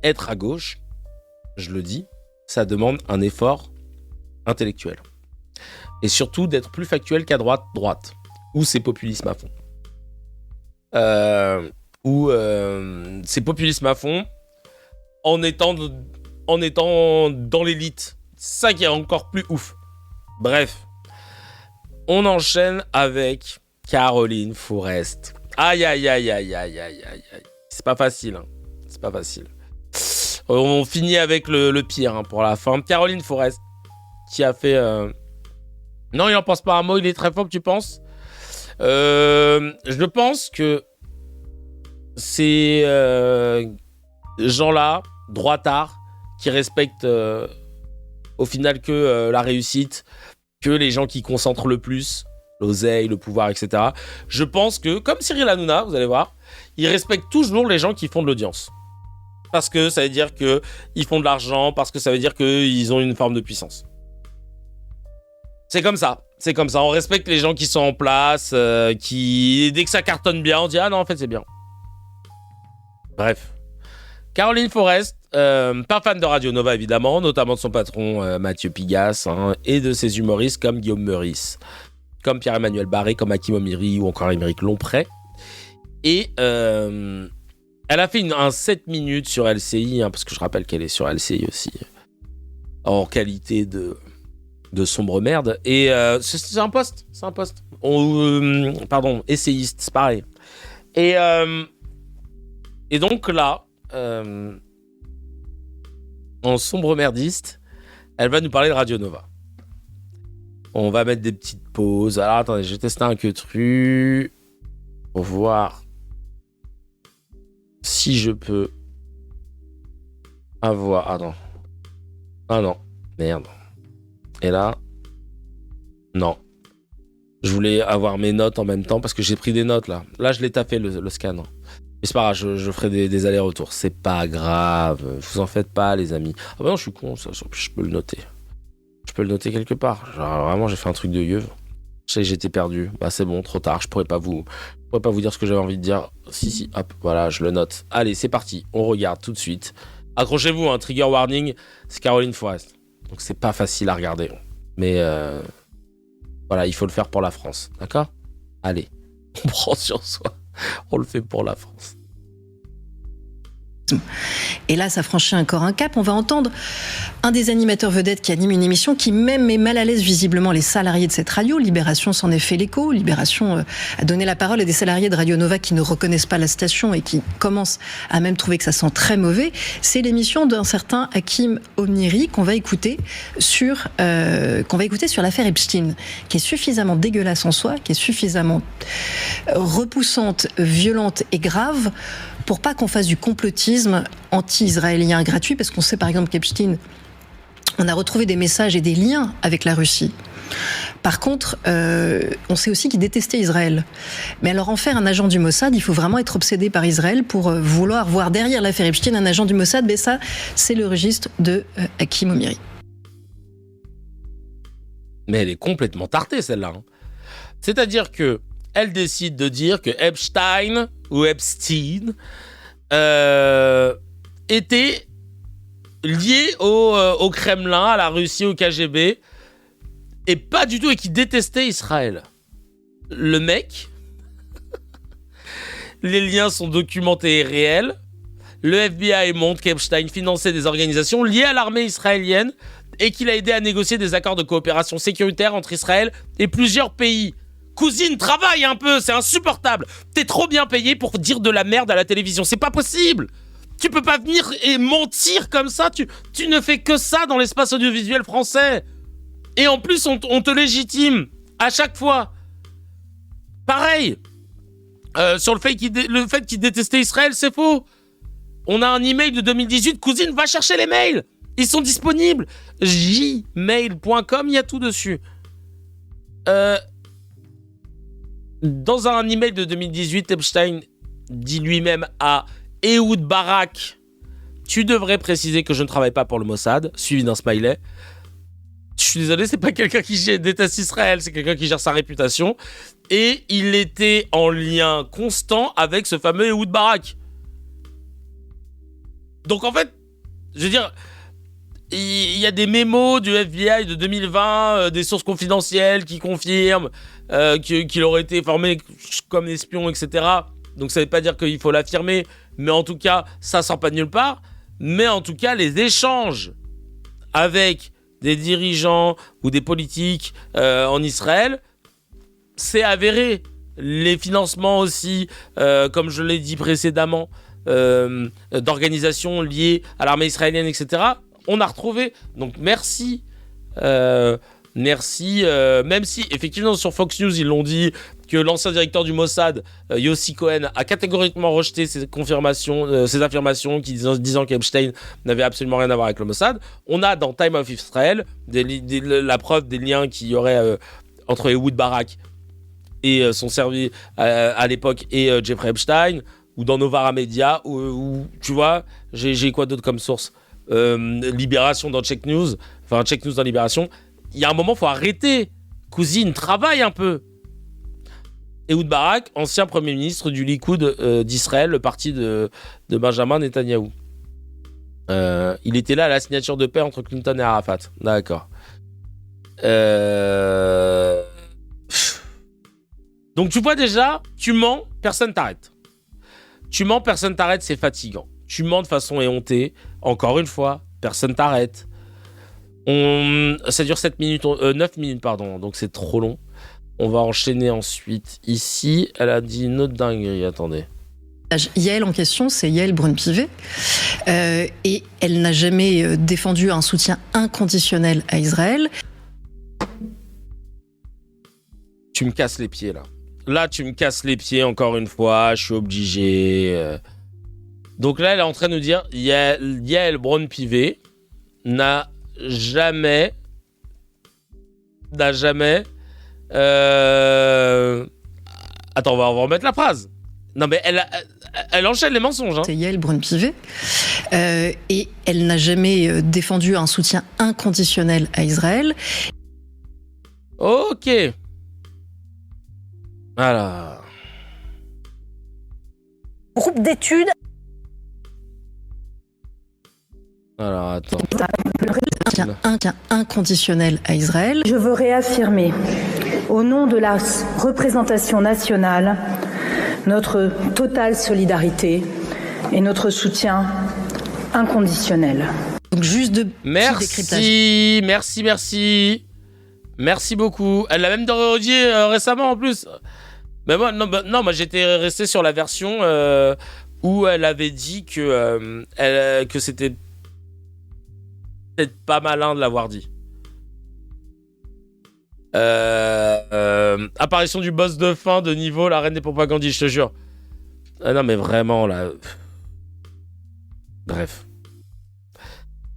être à gauche, je le dis, ça demande un effort intellectuel. Et surtout d'être plus factuel qu'à droite, où c'est populisme à fond. C'est populisme à fond en étant dans l'élite. C'est ça qui est encore plus ouf. Bref, on enchaîne avec Caroline Fourest. Aïe. C'est pas facile. C'est pas facile. On finit avec le pire pour la fin. Caroline Fourest qui a fait... Non, il en pense pas un mot, il est très fort que tu penses. Je pense que ces gens-là, droitards, qui respectent au final que la réussite, que les gens qui concentrent le plus, l'oseille, le pouvoir, etc. Je pense que, comme Cyril Hanouna, vous allez voir, ils respectent toujours les gens qui font de l'audience. Parce que ça veut dire qu'ils font de l'argent, parce que ça veut dire qu'ils ont une forme de puissance. C'est comme ça. On respecte les gens qui sont en place, qui, dès que ça cartonne bien, on dit « Ah non, en fait, c'est bien. » Bref. Caroline Fourest, pas fan de Radio Nova, évidemment, notamment de son patron Mathieu Pigasse, et de ses humoristes comme Guillaume Meurice, comme Pierre-Emmanuel Barré, comme Hakim Omiri ou encore Émeric Lompré. Et elle a fait un 7 minutes sur LCI, parce que je rappelle qu'elle est sur LCI aussi, en qualité de sombre merde. Et c'est un poste. Pardon, essayiste, c'est pareil. Et donc là, en sombre merdiste, elle va nous parler de Radio Nova. On va mettre des petites pauses. Alors attendez, je vais tester un queutru pour voir si je peux avoir... Attends. Ah non, merde. Et là, non. Je voulais avoir mes notes en même temps parce que j'ai pris des notes là. Là, je l'ai tapé le scan. Mais c'est pas grave, je ferai des allers-retours. C'est pas grave. Vous en faites pas, les amis. Ah bah non, je suis con, ça. Je peux le noter. Je peux le noter quelque part. Genre, vraiment, j'ai fait un truc de yeuve. Je sais que j'étais perdu. Bah, c'est bon, trop tard. Je pourrais pas vous dire ce que j'avais envie de dire. Si, hop, voilà, je le note. Allez, c'est parti. On regarde tout de suite. Accrochez-vous, un trigger warning. C'est Caroline Fourest. Donc c'est pas facile à regarder. Mais voilà, il faut le faire pour la France. D'accord ? Allez, on prend sur soi. On le fait pour la France. Et là, ça franchit encore un cap. On va entendre un des animateurs vedettes qui anime une émission qui même met mal à l'aise visiblement les salariés de cette radio. Libération s'en est fait l'écho. Libération a donné la parole à des salariés de Radio Nova qui ne reconnaissent pas la station et qui commencent à même trouver que ça sent très mauvais. C'est l'émission d'un certain Hakim Omiri qu'on va écouter sur l'affaire Epstein, qui est suffisamment dégueulasse en soi, qui est suffisamment repoussante, violente et grave pour pas qu'on fasse du complotisme anti-israélien gratuit, parce qu'on sait par exemple qu'Epstein, on a retrouvé des messages et des liens avec la Russie. Par contre, on sait aussi qu'il détestait Israël. Mais alors en faire un agent du Mossad, il faut vraiment être obsédé par Israël pour vouloir voir derrière l'affaire Epstein un agent du Mossad. Mais ça, c'est le registre de Hakim Omiri. Mais elle est complètement tartée, celle-là. C'est-à-dire que elle décide de dire que Epstein était lié au Kremlin, à la Russie, au KGB, et pas du tout, et qui détestait Israël. Le mec, les liens sont documentés et réels. Le FBI montre qu'Epstein finançait des organisations liées à l'armée israélienne et qu'il a aidé à négocier des accords de coopération sécuritaire entre Israël et plusieurs pays. Cousine, travaille un peu, c'est insupportable. T'es trop bien payé pour dire de la merde à la télévision, c'est pas possible. Tu peux pas venir et mentir comme ça, tu ne fais que ça dans l'espace audiovisuel français. Et en plus, on te légitime à chaque fois. Pareil, sur le fait qu'il détestait Israël, c'est faux. On a un email de 2018, cousine, va chercher les mails. Ils sont disponibles. jmail.com, il y a tout dessus. Dans un email de 2018, Epstein dit lui-même à Ehud Barak « Tu devrais préciser que je ne travaille pas pour le Mossad », suivi d'un smiley. Je suis désolé, c'est pas quelqu'un qui déteste Israël, c'est quelqu'un qui gère sa réputation. Et il était en lien constant avec ce fameux Ehud Barak. Donc en fait, je veux dire, il y a des mémos du FBI de 2020, des sources confidentielles qui confirment qu'il aurait été formé comme espion, etc. Donc ça ne veut pas dire qu'il faut l'affirmer, mais en tout cas, ça sort pas de nulle part. Mais en tout cas, les échanges avec des dirigeants ou des politiques en Israël, c'est avéré. Les financements aussi, comme je l'ai dit précédemment, d'organisations liées à l'armée israélienne, etc., on a retrouvé. Donc merci. Merci. Même si, effectivement, sur Fox News, ils l'ont dit que l'ancien directeur du Mossad, Yossi Cohen, a catégoriquement rejeté ces affirmations disant qu'Epstein n'avait absolument rien à voir avec le Mossad. On a dans Time of Israel la preuve des liens qu'il y aurait entre Ehud Barak et son service à l'époque et Jeffrey Epstein, ou dans Novara Media, ou tu vois, j'ai quoi d'autre comme source, Libération dans Check News, enfin Check News dans Libération. Il y a un moment, il faut arrêter. Cousine, travaille un peu. Ehud Barak, ancien Premier ministre du Likoud d'Israël, le parti de Benjamin Netanyahou. Il était là à la signature de paix entre Clinton et Arafat. D'accord. Donc tu vois déjà, tu mens, personne t'arrête. Tu mens, personne t'arrête, c'est fatigant. Tu mens de façon éhontée. Encore une fois, personne t'arrête. Ça dure 9 minutes, pardon, donc c'est trop long. On va enchaîner ensuite ici. Elle a dit une autre dinguerie, attendez. Yael en question, c'est Yael Braun-Pivet. Et elle n'a jamais défendu un soutien inconditionnel à Israël. Tu me casses les pieds, là. Là, tu me casses les pieds, encore une fois, je suis obligé. Donc là, elle est en train de nous dire, Yael Braun-Pivet n'a jamais... Attends, on va remettre la phrase. Non, mais elle enchaîne les mensonges. Hein. C'est Yael Braun-Pivet. Et elle n'a jamais défendu un soutien inconditionnel à Israël. Ok. Alors. Groupe d'études. Alors, attends. Un inconditionnel à Israël. Je veux réaffirmer, au nom de la représentation nationale, notre totale solidarité et notre soutien inconditionnel. Donc juste de merci. Merci beaucoup. Elle l'a même redit récemment en plus. Mais moi, moi j'étais resté sur la version où elle avait dit que c'était peut-être pas malin de l'avoir dit. Apparition du boss de fin de niveau, la reine des propagandistes, je te jure. Non mais vraiment là. Bref.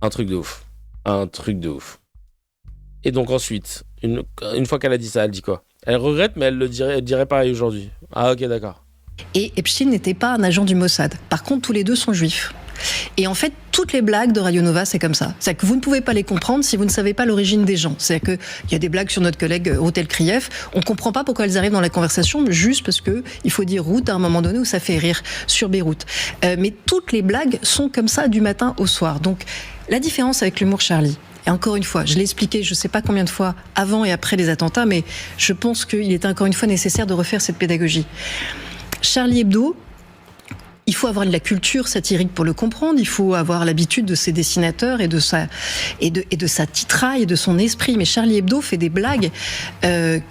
Un truc de ouf. Et donc ensuite, une fois qu'elle a dit ça, elle dit quoi? Elle regrette, mais elle dirait pareil aujourd'hui. Ah ok, d'accord. Et Epstein n'était pas un agent du Mossad. Par contre, tous les deux sont juifs. Et en fait, toutes les blagues de Radio Nova, c'est comme ça. C'est-à-dire que vous ne pouvez pas les comprendre si vous ne savez pas l'origine des gens. C'est-à-dire qu'il y a des blagues sur notre collègue Ruth Elkrieff. On ne comprend pas pourquoi elles arrivent dans la conversation, juste parce qu'il faut dire Ruth à un moment donné où ça fait rire sur Beyrouth. Mais toutes les blagues sont comme ça du matin au soir. Donc, la différence avec l'humour Charlie, et encore une fois, je l'ai expliqué je ne sais pas combien de fois avant et après les attentats, mais je pense qu'il est encore une fois nécessaire de refaire cette pédagogie. Charlie Hebdo, il faut avoir de la culture satirique pour le comprendre, il faut avoir l'habitude de ses dessinateurs et de sa titraille et de son esprit. Mais Charlie Hebdo fait des blagues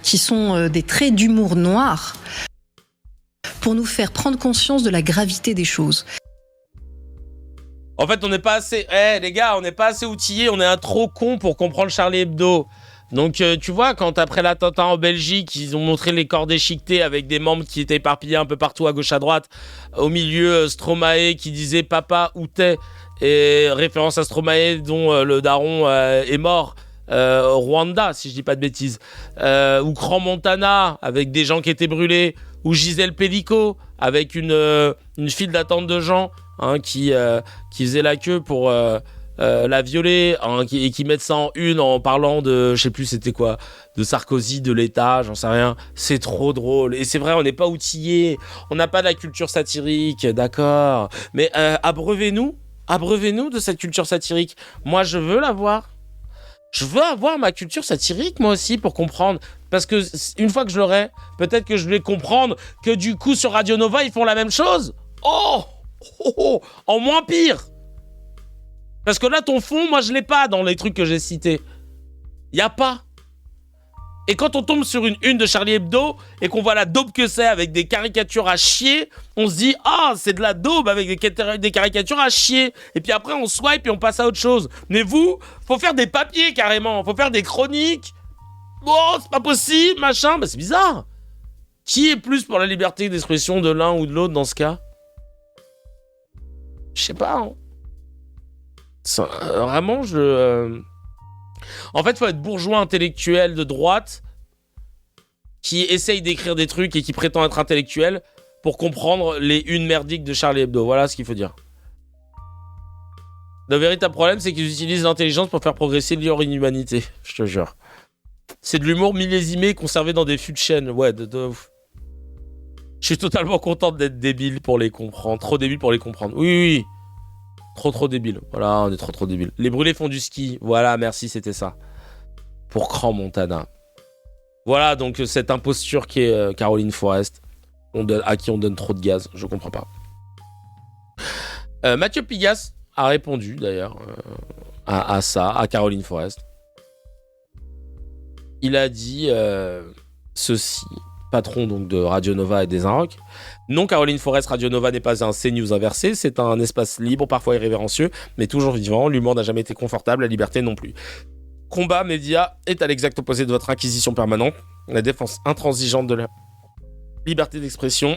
qui sont des traits d'humour noir pour nous faire prendre conscience de la gravité des choses. En fait, on n'est pas assez... les gars, on n'est pas assez outillés, on est un trop con pour comprendre Charlie Hebdo. Donc, tu vois, quand après l'attentat en Belgique, ils ont montré les corps déchiquetés avec des membres qui étaient éparpillés un peu partout à gauche à droite. Au milieu, Stromae qui disait « Papa, où t'es ?» Et référence à Stromae dont le daron est mort au Rwanda, si je dis pas de bêtises. Ou Grand Montana avec des gens qui étaient brûlés. Ou Gisèle Pellico avec une file d'attente de gens qui faisaient la queue pour... la violer et qui mettent ça en une en parlant de, je sais plus c'était quoi, de Sarkozy, de l'État, j'en sais rien. C'est trop drôle. Et c'est vrai, on n'est pas outillés. On n'a pas de la culture satirique, d'accord. Mais abreuvez-nous de cette culture satirique. Moi, je veux l'avoir. Je veux avoir ma culture satirique, moi aussi, pour comprendre. Parce que une fois que je l'aurai, peut-être que je vais comprendre que du coup, sur Radio Nova, ils font la même chose. Oh, en moins pire. Parce que là, ton fond, moi, je l'ai pas dans les trucs que j'ai cités. Y a pas. Et quand on tombe sur une de Charlie Hebdo et qu'on voit la daube que c'est avec des caricatures à chier, on se dit « Ah, c'est de la daube avec des caricatures à chier !» Et puis après, on swipe et on passe à autre chose. Mais vous, faut faire des papiers carrément, faut faire des chroniques. Oh, c'est pas possible, machin. Bah, c'est bizarre. Qui est plus pour la liberté d'expression de l'un ou de l'autre dans ce cas? Je sais pas, hein. Vraiment, en fait, il faut être bourgeois intellectuel de droite qui essaye d'écrire des trucs et qui prétend être intellectuel pour comprendre les unes merdiques de Charlie Hebdo. Voilà ce qu'il faut dire. Le véritable problème, c'est qu'ils utilisent l'intelligence pour faire progresser leur inhumanité. Je te jure. C'est de l'humour millésimé conservé dans des fûts de chêne. Ouais, de ouf. Je suis totalement content d'être débile pour les comprendre. Trop débile pour les comprendre. Oui. Trop débile. Voilà, on est trop débile. Les brûlés font du ski. Voilà, merci, c'était ça. Pour Grand Montana. Voilà, donc cette imposture qui est Caroline Forest, à qui on donne trop de gaz. Je comprends pas. Mathieu Pigasse a répondu, d'ailleurs, à ça, à Caroline Forest. Il a dit ceci... patron donc de Radio Nova et des Inrocks. Non, Caroline Forest, Radio Nova n'est pas un CNews inversé, c'est un espace libre, parfois irrévérencieux, mais toujours vivant. L'humour n'a jamais été confortable, la liberté non plus. Combat Média est à l'exact opposé de votre inquisition permanente, la défense intransigeante de la liberté d'expression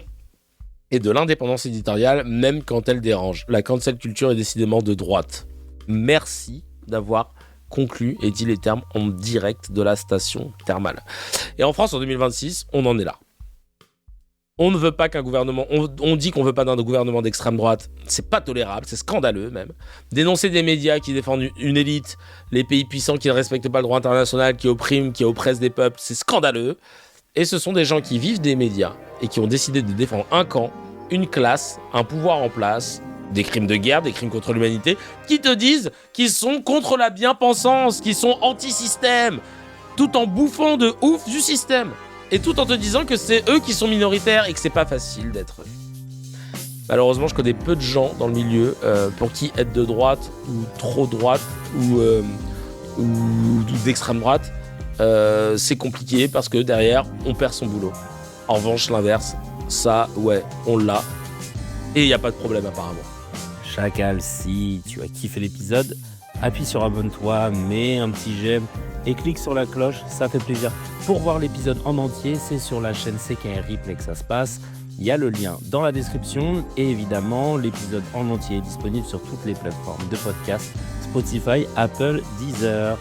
et de l'indépendance éditoriale, même quand elle dérange. La cancel culture est décidément de droite. Merci d'avoir conclu et dit les termes en direct de la station thermale. Et en France, en 2026, on en est là. On ne veut pas qu'un gouvernement... On dit qu'on ne veut pas d'un gouvernement d'extrême droite. C'est pas tolérable, c'est scandaleux même. Dénoncer des médias qui défendent une élite, les pays puissants qui ne respectent pas le droit international, qui oppriment, qui oppressent des peuples, c'est scandaleux. Et ce sont des gens qui vivent des médias et qui ont décidé de défendre un camp, une classe, un pouvoir en place, des crimes de guerre, des crimes contre l'humanité, qui te disent qu'ils sont contre la bien-pensance, qu'ils sont anti-système, tout en bouffant de ouf du système. Et tout en te disant que c'est eux qui sont minoritaires et que c'est pas facile d'être eux. Malheureusement, je connais peu de gens dans le milieu pour qui être de droite ou trop droite ou d'extrême droite, c'est compliqué parce que derrière, on perd son boulot. En revanche, l'inverse, ça, ouais, on l'a. Et il n'y a pas de problème apparemment. Chacal, si tu as kiffé l'épisode, appuie sur abonne-toi, mets un petit j'aime et clique sur la cloche, ça fait plaisir. Pour voir l'épisode en entier, c'est sur la chaîne CKR Replay que ça se passe. Il y a le lien dans la description et évidemment, l'épisode en entier est disponible sur toutes les plateformes de podcast, Spotify, Apple, Deezer.